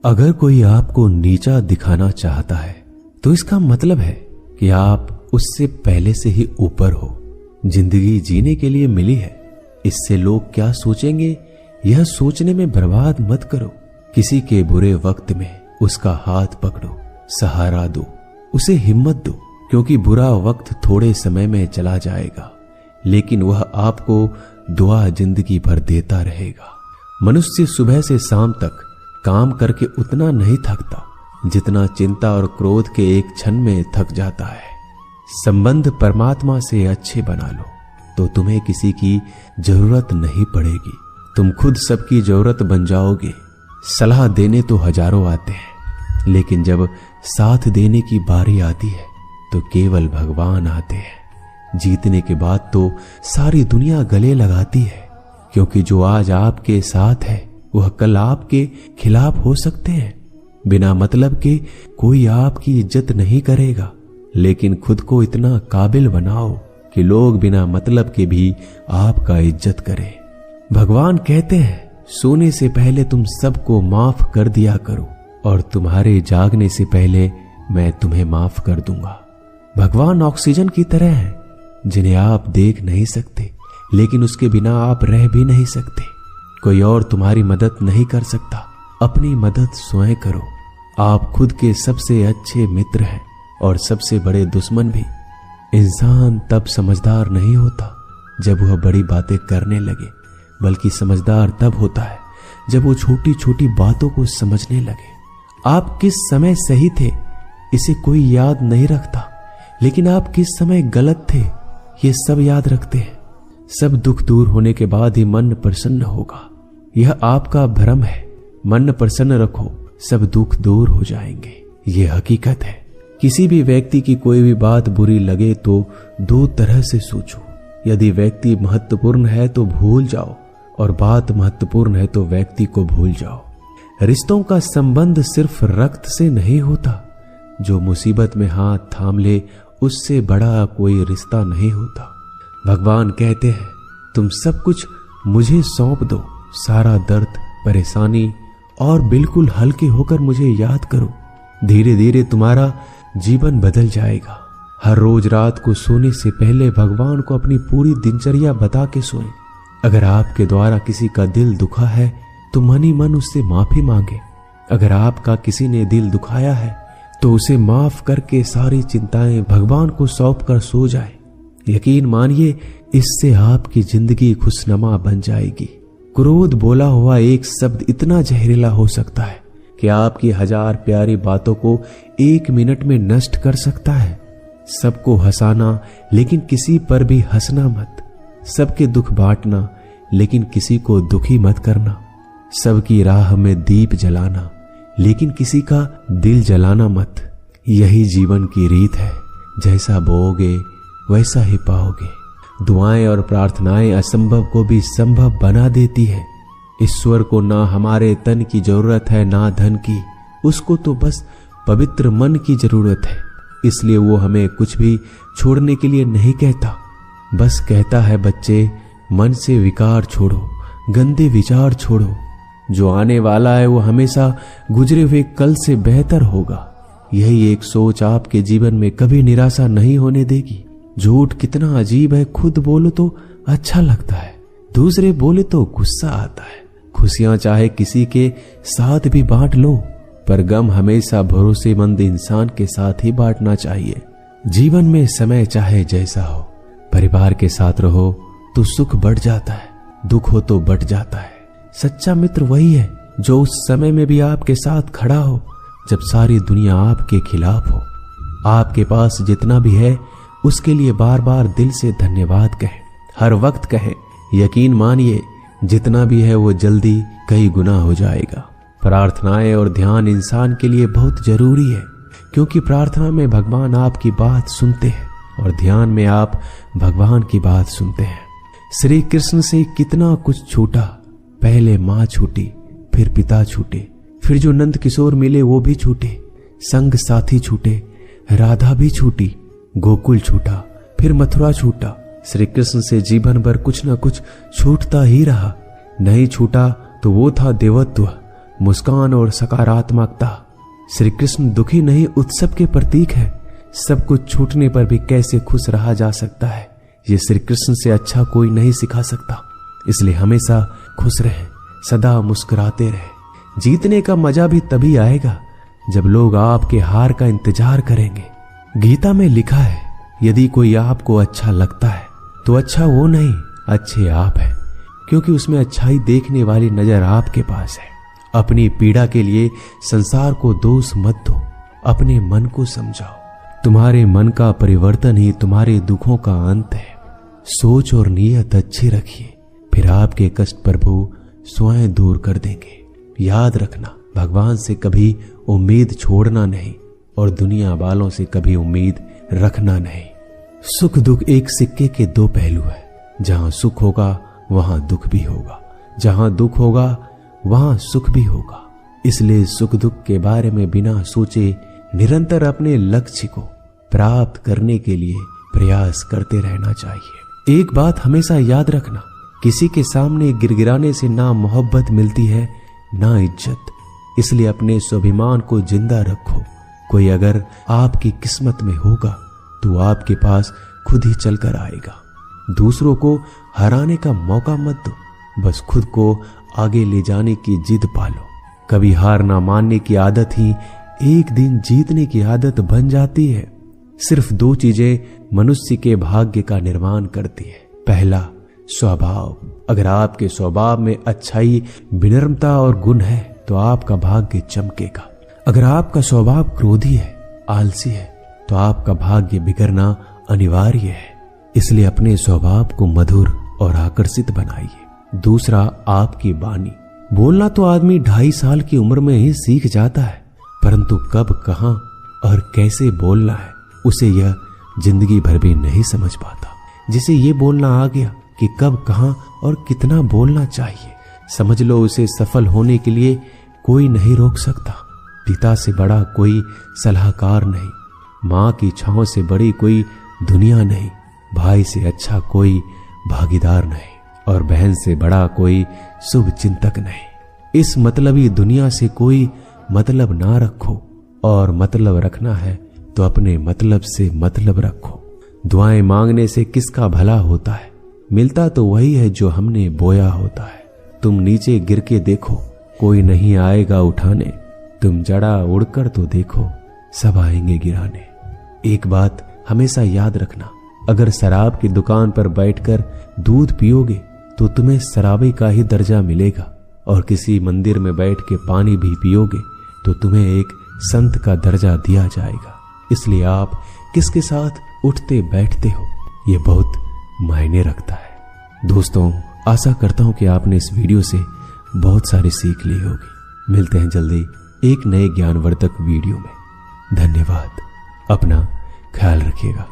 अगर कोई आपको नीचा दिखाना चाहता है तो इसका मतलब है कि आप उससे पहले से ही ऊपर हो। जिंदगी जीने के लिए मिली है, इससे लोग क्या सोचेंगे यह सोचने में बर्बाद मत करो। किसी के बुरे वक्त में उसका हाथ पकड़ो, सहारा दो, उसे हिम्मत दो, क्योंकि बुरा वक्त थोड़े समय में चला जाएगा, लेकिन वह आपको दुआ जिंदगी भर देता रहेगा। मनुष्य सुबह से शाम तक काम करके उतना नहीं थकता जितना चिंता और क्रोध के एक क्षण में थक जाता है। संबंध परमात्मा से अच्छे बना लो तो तुम्हें किसी की जरूरत नहीं पड़ेगी। तुम खुद सबकी जरूरत बन जाओगे। सलाह देने तो हजारों आते हैं, लेकिन जब साथ देने की बारी आती है तो केवल भगवान आते हैं। जीतने के बाद तो सारी दुनिया गले लगाती है, क्योंकि जो आज आपके साथ है वह कल आपके खिलाफ हो सकते हैं। बिना मतलब के कोई आपकी इज्जत नहीं करेगा, लेकिन खुद को इतना काबिल बनाओ कि लोग बिना मतलब के भी आपका इज्जत करें। भगवान कहते हैं सोने से पहले तुम सबको माफ कर दिया करो और तुम्हारे जागने से पहले मैं तुम्हें माफ कर दूंगा। भगवान ऑक्सीजन की तरह है जिन्हें आप देख नहीं सकते, लेकिन उसके बिना आप रह भी नहीं सकते। कोई और तुम्हारी मदद नहीं कर सकता, अपनी मदद स्वयं करो। आप खुद के सबसे अच्छे मित्र हैं और सबसे बड़े दुश्मन भी। इंसान तब समझदार नहीं होता जब वह बड़ी बातें करने लगे, बल्कि समझदार तब होता है जब वो छोटी छोटी बातों को समझने लगे। आप किस समय सही थे इसे कोई याद नहीं रखता, लेकिन आप किस समय गलत थे ये सब याद रखते हैं। सब दुख दूर होने के बाद ही मन प्रसन्न होगा। यह आपका भ्रम है। मन प्रसन्न रखो, सब दुख दूर हो जाएंगे। यह हकीकत है। किसी भी व्यक्ति की कोई भी बात बुरी लगे तो दो तरह से सोचो। यदि व्यक्ति महत्वपूर्ण है तो भूल जाओ, और बात महत्वपूर्ण है तो व्यक्ति को भूल जाओ। रिश्तों का संबंध सिर्फ रक्त से नहीं होता। जो मुसीबत में हाथ थाम ले उससे बड़ा कोई रिश्ता नहीं होता। भगवान कहते हैं तुम सब कुछ मुझे सौंप दो, सारा दर्द, परेशानी, और बिल्कुल हल्के होकर मुझे याद करो। धीरे धीरे तुम्हारा जीवन बदल जाएगा। हर रोज रात को सोने से पहले भगवान को अपनी पूरी दिनचर्या बता के सोएं। अगर आपके द्वारा किसी का दिल दुखा है तो मन ही मन उससे माफी मांगे। अगर आपका किसी ने दिल दुखाया है तो उसे माफ करके सारी चिंताएं भगवान को सौंप कर सो जाए। यकीन मानिए इससे आपकी जिंदगी खुशनुमा बन जाएगी। क्रोध बोला हुआ एक शब्द इतना जहरीला हो सकता है कि आपकी हजार प्यारी बातों को एक मिनट में नष्ट कर सकता है। सबको हंसाना लेकिन किसी पर भी हंसना मत। सबके दुख बांटना लेकिन किसी को दुखी मत करना। सबकी राह में दीप जलाना लेकिन किसी का दिल जलाना मत। यही जीवन की रीत है। जैसा बोओगे वैसा ही पाओगे। दुआएं और प्रार्थनाएं असंभव को भी संभव बना देती है। ईश्वर को ना हमारे तन की जरूरत है ना धन की, उसको तो बस पवित्र मन की जरूरत है। इसलिए वो हमें कुछ भी छोड़ने के लिए नहीं कहता, बस कहता है बच्चे मन से विकार छोड़ो, गंदे विचार छोड़ो। जो आने वाला है वो हमेशा गुजरे हुए कल से बेहतर होगा। यही एक सोच आपके जीवन में कभी निराशा नहीं होने देगी। झूठ कितना अजीब है, खुद बोलो तो अच्छा लगता है, दूसरे बोले तो गुस्सा आता है। खुशियां चाहे किसी के साथ भी बांट लो, पर गम हमेशा भरोसेमंद इंसान के साथ ही बांटना चाहिए। जीवन में समय चाहे जैसा हो, परिवार के साथ रहो तो सुख बढ़ जाता है, दुख हो तो बढ़ जाता है। सच्चा मित्र वही है जो उस समय में भी आपके साथ खड़ा हो जब सारी दुनिया आपके खिलाफ हो। आपके पास जितना भी है उसके लिए बार बार दिल से धन्यवाद कहें, हर वक्त कहें। यकीन मानिए जितना भी है वो जल्दी कई गुना हो जाएगा। प्रार्थनाएं और ध्यान इंसान के लिए बहुत जरूरी है, क्योंकि प्रार्थना में भगवान आपकी बात सुनते हैं और ध्यान में आप भगवान की बात सुनते हैं। श्री कृष्ण से कितना कुछ छूटा। पहले माँ छूटी, फिर पिता छूटे, फिर जो नंद किशोर मिले वो भी छूटे, संग साथी छूटे, राधा भी छूटी, गोकुल छूटा, फिर मथुरा छूटा। श्री कृष्ण से जीवन भर कुछ न कुछ छूटता ही रहा। नहीं छूटा तो वो था देवत्व, मुस्कान और सकारात्मकता। श्री कृष्ण दुखी नहीं, उत्सव के प्रतीक है। सब कुछ छूटने पर भी कैसे खुश रहा जा सकता है, ये श्री कृष्ण से अच्छा कोई नहीं सिखा सकता। इसलिए हमेशा खुश रहें, सदा मुस्कुराते रहें। जीतने का मजा भी तभी आएगा जब लोग आपके हार का इंतजार करेंगे। गीता में लिखा है, यदि कोई आपको अच्छा लगता है तो अच्छा वो नहीं, अच्छे आप हैं, क्योंकि उसमें अच्छाई देखने वाली नजर आपके पास है। अपनी पीड़ा के लिए संसार को दोष मत दो, अपने मन को समझाओ। तुम्हारे मन का परिवर्तन ही तुम्हारे दुखों का अंत है। सोच और नीयत अच्छी रखिए, फिर आपके कष्ट प्रभु स्वयं दूर कर देंगे। याद रखना, भगवान से कभी उम्मीद छोड़ना नहीं और दुनिया वालों से कभी उम्मीद रखना नहीं। सुख दुख एक सिक्के के दो पहलू है। जहां सुख होगा वहां दुख भी होगा, जहां दुख होगा वहां सुख भी होगा। इसलिए सुख दुख के बारे में बिना सोचे निरंतर अपने लक्ष्य को प्राप्त करने के लिए प्रयास करते रहना चाहिए। एक बात हमेशा याद रखना, किसी के सामने गिड़गिड़ाने से ना मोहब्बत मिलती है ना इज्जत। इसलिए अपने स्वाभिमान को जिंदा रखो। कोई अगर आपकी किस्मत में होगा तो आपके पास खुद ही चलकर आएगा। दूसरों को हराने का मौका मत दो, बस खुद को आगे ले जाने की जिद पालो। कभी हार ना मानने की आदत ही एक दिन जीतने की आदत बन जाती है। सिर्फ दो चीजें मनुष्य के भाग्य का निर्माण करती है। पहला, स्वभाव। अगर आपके स्वभाव में अच्छाई, विनम्रता और गुण है तो आपका भाग्य चमकेगा। अगर आपका स्वभाव क्रोधी है, आलसी है, तो आपका भाग्य बिगड़ना अनिवार्य है। इसलिए अपने स्वभाव को मधुर और आकर्षित बनाइए। दूसरा, आपकी वाणी। बोलना तो आदमी 2.5 साल की उम्र में ही सीख जाता है, परंतु कब, कहां और कैसे बोलना है उसे यह जिंदगी भर भी नहीं समझ पाता। जिसे ये बोलना आ गया कि कब, कहां और कितना बोलना चाहिए, समझ लो उसे सफल होने के लिए कोई नहीं रोक सकता। पिता से बड़ा कोई सलाहकार नहीं, माँ की छांव से बड़ी कोई दुनिया नहीं, भाई से अच्छा कोई भागीदार नहीं और बहन से बड़ा कोई शुभ चिंतक नहीं। इस मतलबी दुनिया से कोई मतलब ना रखो, और मतलब रखना है तो अपने मतलब से मतलब रखो। दुआएं मांगने से किसका भला होता है, मिलता तो वही है जो हमने बोया होता है। तुम नीचे गिर के देखो, कोई नहीं आएगा उठाने। तुम जड़ा उड़कर तो देखो, सब आएंगे गिराने। एक बात हमेशा याद रखना, अगर शराब की दुकान पर बैठकर दूध पियोगे तो तुम्हें शराबी का ही दर्जा मिलेगा, और किसी मंदिर में बैठ के पानी भी पियोगे तो तुम्हें एक संत का दर्जा दिया जाएगा। इसलिए आप किसके साथ उठते बैठते हो, ये बहुत मायने रखता है। दोस्तों, आशा करता हूं कि आपने इस वीडियो से बहुत सारी सीख ली होगी। मिलते हैं जल्दी एक नए ज्ञानवर्धक वीडियो में। धन्यवाद। अपना ख्याल रखिएगा।